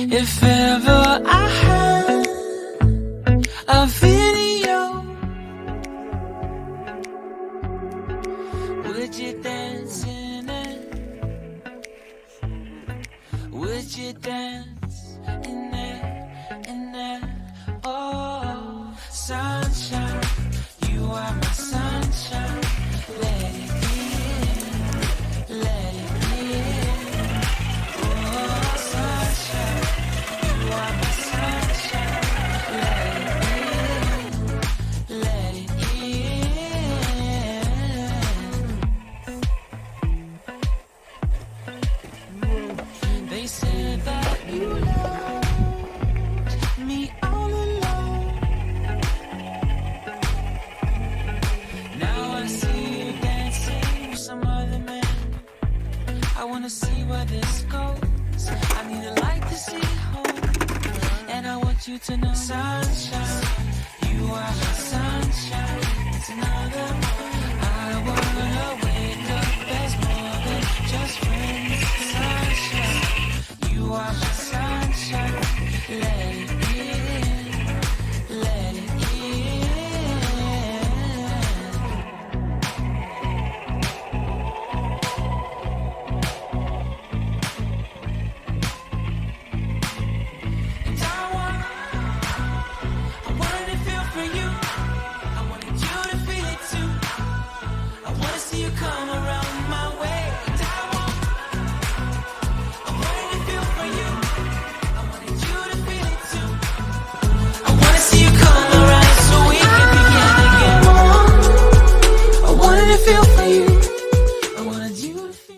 If ever I had a video, would you dance in it? Would you dance in it, in it? Oh, sunshine, you are my sunshine. Let it be, let it be. Oh, sunshine, you are my sunshine. Let it be, let it in. They said that you loved me all alone. Now I see you dancing with some other man. I wanna see where this goes. I need a light to see home, and I want you to know, sunshine, you are my sunshine. It's another morning.